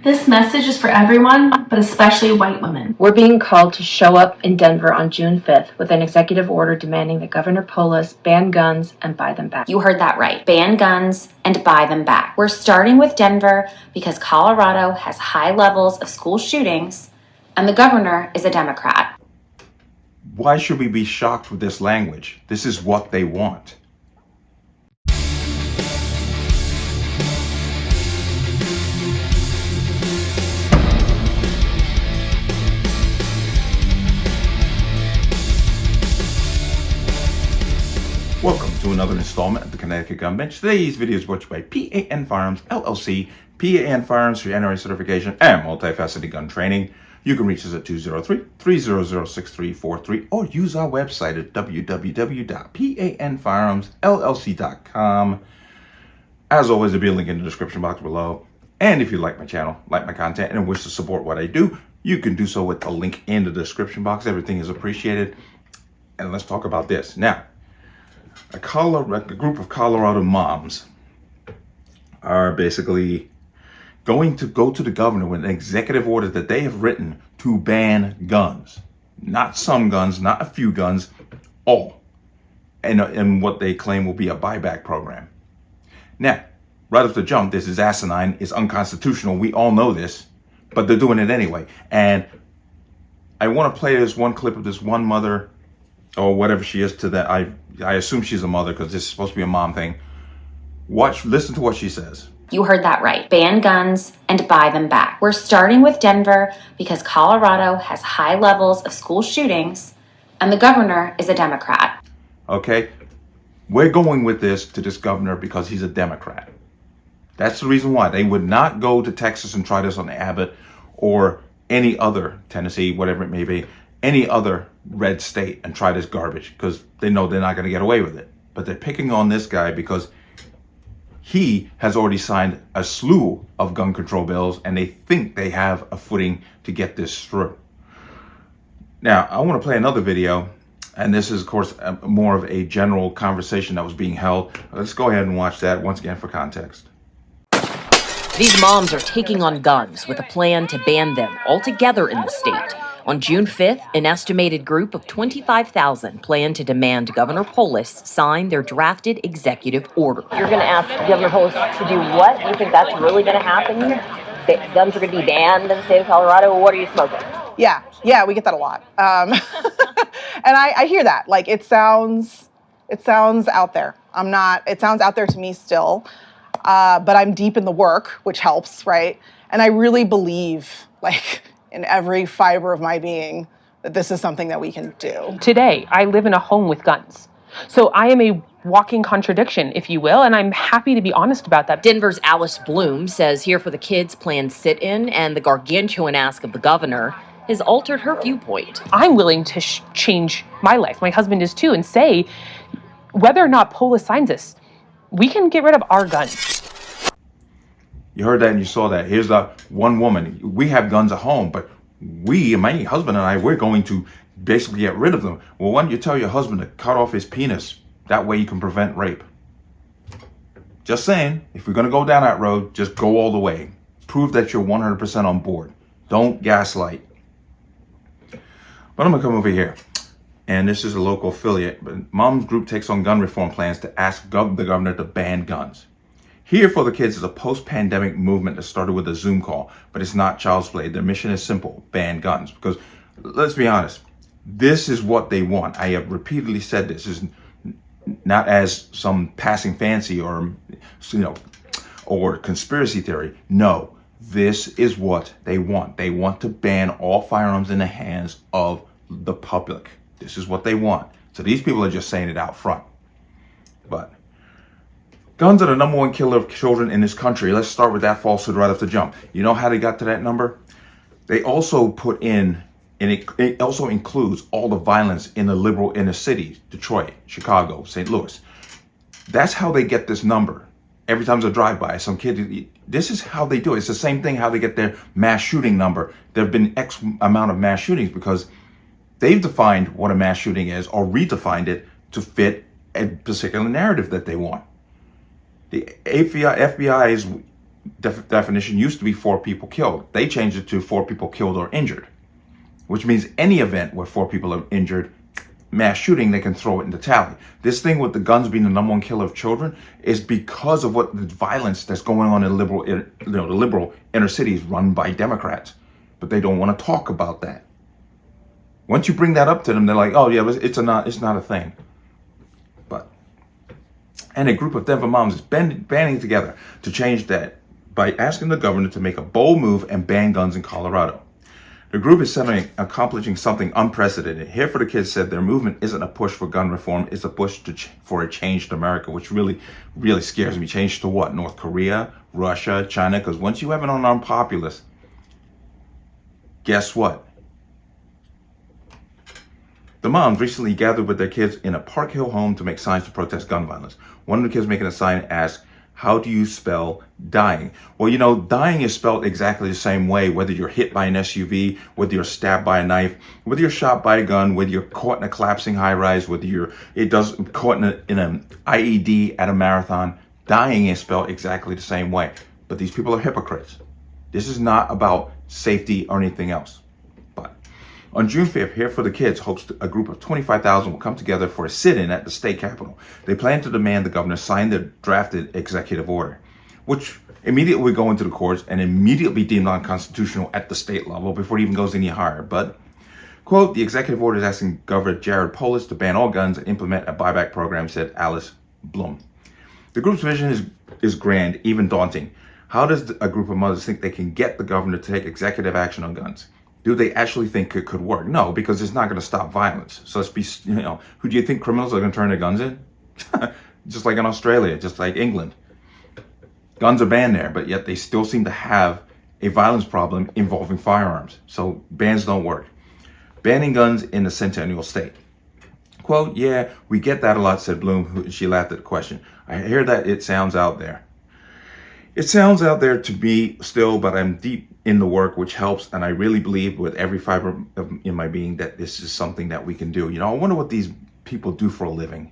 This message is for everyone, but especially white women. We're being called to show up in Denver on June 5th with an executive order demanding that Governor Polis ban guns and buy them back. You heard that right. Ban guns and buy them back. We're starting with Denver because Colorado has high levels of school shootings and the governor is a Democrat. Why should we be shocked with this language? This is what they want. Welcome to another installment of the Connecticut Gun Bench. Today's video is brought to you by P.A.N. Firearms, LLC. P.A.N. Firearms for your NRA certification and multifaceted gun training. You can reach us at 203-300-6343 or use our website at www.panfirearmsllc.com. As always, there'll be a link in the description box below. And if you like my channel, like my content, and wish to support what I do, you can do so with the link in the description box. Everything is appreciated. And let's talk about this. Now, a group of Colorado moms are basically going to go to the governor with an executive order that they have written to ban guns. Not some guns, not a few guns, all. And what they claim will be a buyback program. Now, right off the jump, this is asinine, it's unconstitutional, we all know this, but they're doing it anyway. And I want to play this one clip of this one mother, or whatever she is to that. I assume she's a mother because this is supposed to be a mom thing. Listen to what she says. You heard that right. Ban guns and buy them back. We're starting with Denver because Colorado has high levels of school shootings and the governor is a Democrat. Okay, we're going with this to this governor because he's a Democrat. That's the reason why. They would not go to Texas and try this on Abbott or any other, Tennessee, whatever it may be, any other red state and try this garbage because they know they're not going to get away with it. But they're picking on this guy because he has already signed a slew of gun control bills and they think they have a footing to get this through. Now, I want to play another video, and this is, of course, more of a general conversation that was being held. Let's go ahead and watch that once again for context. These moms are taking on guns with a plan to ban them altogether in the state. On June 5th, an estimated group of 25,000 plan to demand Governor Polis sign their drafted executive order. You're going to ask Governor Polis to do what? You think that's really going to happen? That guns are going to be banned in the state of Colorado? What are you smoking? Yeah, we get that a lot. And I hear that. Like, it sounds out there. It sounds out there to me still. But I'm deep in the work, which helps, right? And I really believe, like, in every fiber of my being, that this is something that we can do. Today, I live in a home with guns. So I am a walking contradiction, if you will, and I'm happy to be honest about that. Denver's Alice Bloom says Here for the Kids planned sit-in and the gargantuan ask of the governor has altered her viewpoint. I'm willing to change my life, my husband is too, and say whether or not Polis signs this, we can get rid of our guns. You heard that and you saw that. Here's the one woman. We have guns at home, but my husband and I, we're going to basically get rid of them. Well, why don't you tell your husband to cut off his penis? That way you can prevent rape. Just saying, if we're going to go down that road, just go all the way. Prove that you're 100% on board. Don't gaslight. But I'm going to come over here. And this is a local affiliate. But Mom's group takes on gun reform plans to ask the governor to ban guns. Here for the Kids is a post-pandemic movement that started with a Zoom call, but it's not child's play. Their mission is simple: ban guns. Because let's be honest, this is what they want. I have repeatedly said this is not as some passing fancy or or conspiracy theory. No, this is what they want. They want to ban all firearms in the hands of the public. This is what they want. So these people are just saying it out front. But guns are the number one killer of children in this country. Let's start with that falsehood right off the jump. You know how they got to that number? They also put in, and it also includes all the violence in the liberal inner cities, Detroit, Chicago, St. Louis. That's how they get this number. Every time there's a drive-by, some kid, this is how they do it. It's the same thing how they get their mass shooting number. There have been X amount of mass shootings because they've defined what a mass shooting is or redefined it to fit a particular narrative that they want. The FBI is definition used to be 4 people killed. They changed it to 4 people killed or injured, which means any event where 4 people are injured, mass shooting, they can throw it in the tally. This thing with the guns being the #1 killer of children is because of what the violence that's going on in the liberal inner cities run by Democrats. But they don't want to talk about that. Once you bring that up to them, they're like, "Oh yeah, it's not a thing." And a group of Denver moms is banding together to change that by asking the governor to make a bold move and ban guns in Colorado. The group is accomplishing something unprecedented. Here for the Kids said their movement isn't a push for gun reform, it's a push for a changed America, which really, really scares me. Change to what? North Korea, Russia, China? Because once you have an unarmed populace, guess what? The moms recently gathered with their kids in a Park Hill home to make signs to protest gun violence. One of the kids making a sign asked, "How do you spell dying?" Well, you know, dying is spelled exactly the same way, whether you're hit by an SUV, whether you're stabbed by a knife, whether you're shot by a gun, whether you're caught in a collapsing high rise, whether you're caught in an IED at a marathon. Dying is spelled exactly the same way. But these people are hypocrites. This is not about safety or anything else. On June 5th, Here for the Kids hopes a group of 25,000 will come together for a sit-in at the state capitol. They plan to demand the governor sign the drafted executive order, which immediately would go into the courts and immediately be deemed unconstitutional at the state level before it even goes any higher. But, quote, the executive order is asking Governor Jared Polis to ban all guns and implement a buyback program, said Alice Blum. The group's vision is grand, even daunting. How does a group of mothers think they can get the governor to take executive action on guns? Do they actually think it could work? No, because it's not going to stop violence. So let's be, who do you think criminals are going to turn their guns in? Just like in Australia, just like England. Guns are banned there, but yet they still seem to have a violence problem involving firearms. So bans don't work. Banning guns in the Centennial State. Quote, yeah, we get that a lot, said Bloom. She laughed at the question. I hear that it sounds out there. It sounds out there to me still, but I'm deep in the work, which helps. And I really believe with every fiber in my being that this is something that we can do. I wonder what these people do for a living.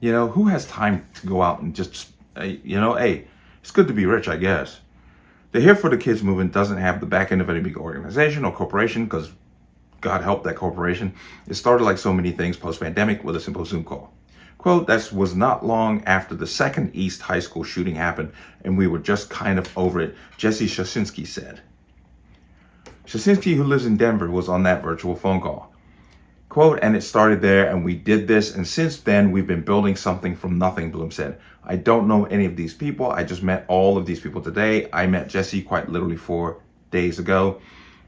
Who has time to go out and just, hey, it's good to be rich, I guess. The Here for the Kids movement doesn't have the back end of any big organization or corporation, because God help that corporation. It started like so many things post-pandemic with a simple Zoom call. Quote, that was not long after the second East High School shooting happened, and we were just kind of over it, Jesse Shasinski said. Shasinski, who lives in Denver, was on that virtual phone call. Quote, and it started there, and we did this, and since then, we've been building something from nothing, Bloom said. I don't know any of these people. I just met all of these people today. I met Jesse quite literally 4 days ago.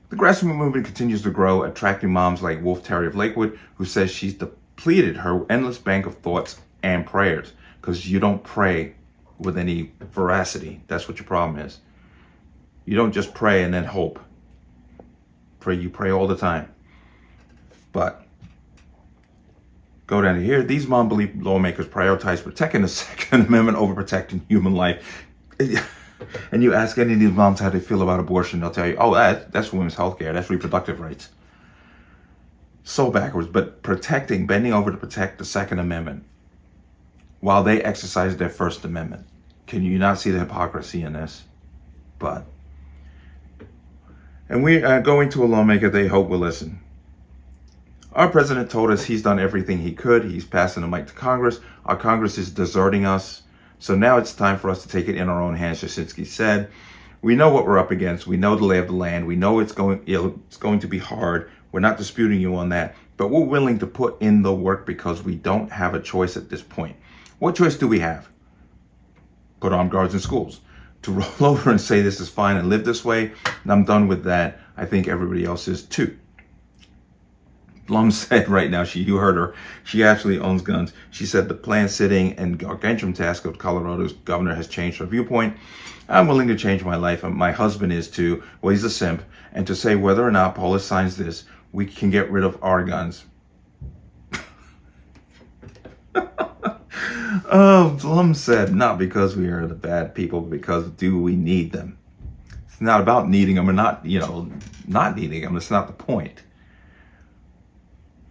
The grassroots movement continues to grow, attracting moms like Wolf Terry of Lakewood, who says she's depleted her endless bank of thoughts and prayers, because you don't pray with any veracity. That's what your problem is. You don't just pray and then hope. You pray all the time. But go down to here. These mom believe lawmakers prioritize protecting the Second Amendment over protecting human life. And you ask any of these moms how they feel about abortion, they'll tell you, oh, that's women's health care. That's reproductive rights. So backwards. But bending over to protect the Second Amendment while they exercise their First Amendment. Can you not see the hypocrisy in this? And we are going to a lawmaker they hope will listen. Our president told us he's done everything he could. He's passing the mic to Congress. Our Congress is deserting us. So now it's time for us to take it in our own hands, Shasinski said. We know what we're up against. We know the lay of the land. We know it's going to be hard. We're not disputing you on that. But we're willing to put in the work because we don't have a choice at this point. What choice do we have? Put armed guards in schools. To roll over and say this is fine and live this way, and I'm done with that. I think everybody else is too. Blum said right now, you heard her, she actually owns guns. She said the planned sitting and gargantuan task of Colorado's governor has changed her viewpoint. I'm willing to change my life, and my husband is too. Well, he's a simp. And to say whether or not Polis signs this, we can get rid of our guns. Blum said, not because we are the bad people, but because do we need them? It's not about needing them or not needing them. It's not the point.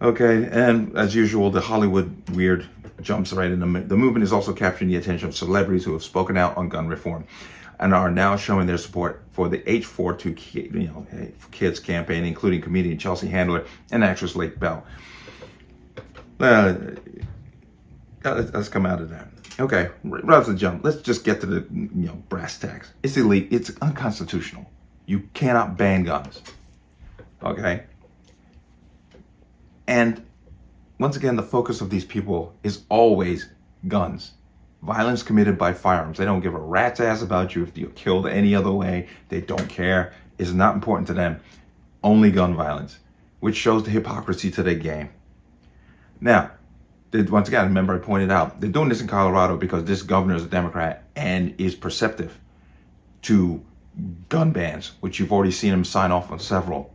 Okay, and as usual, the Hollywood weird jumps right in. The movement is also capturing the attention of celebrities who have spoken out on gun reform. and are now showing their support for the H42 Kids campaign, including comedian Chelsea Handler and actress Lake Bell. Let's come out of that. Okay, rather than jump, let's just get to the brass tacks. It's illegal. It's unconstitutional. You cannot ban guns. Okay? And once again, the focus of these people is always guns. Violence committed by firearms. They don't give a rat's ass about you if you're killed any other way. They don't care. It's not important to them. Only gun violence, which shows the hypocrisy to their game. Now, once again, remember I pointed out, they're doing this in Colorado because this governor is a Democrat and is perceptive to gun bans, which you've already seen him sign off on several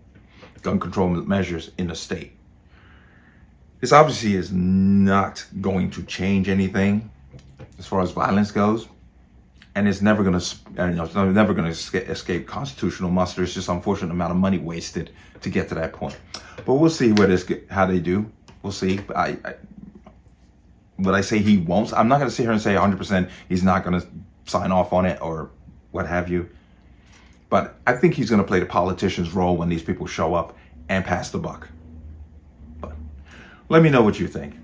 gun control measures in the state. This obviously is not going to change anything as far as violence goes, and it's never going to escape constitutional muster. It's just unfortunate amount of money wasted to get to that point. But we'll see how they do. We'll see. Would I say he won't? I'm not going to sit here and say 100% he's not going to sign off on it or what have you. But I think he's going to play the politician's role when these people show up and pass the buck. But let me know what you think.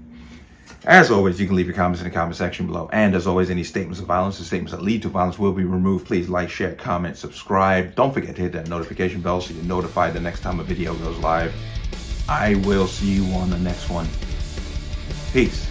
As always, you can leave your comments in the comment section below. And as always, any statements of violence or statements that lead to violence will be removed. Please like, share, comment, subscribe. Don't forget to hit that notification bell so you're notified the next time a video goes live. I will see you on the next one. Peace.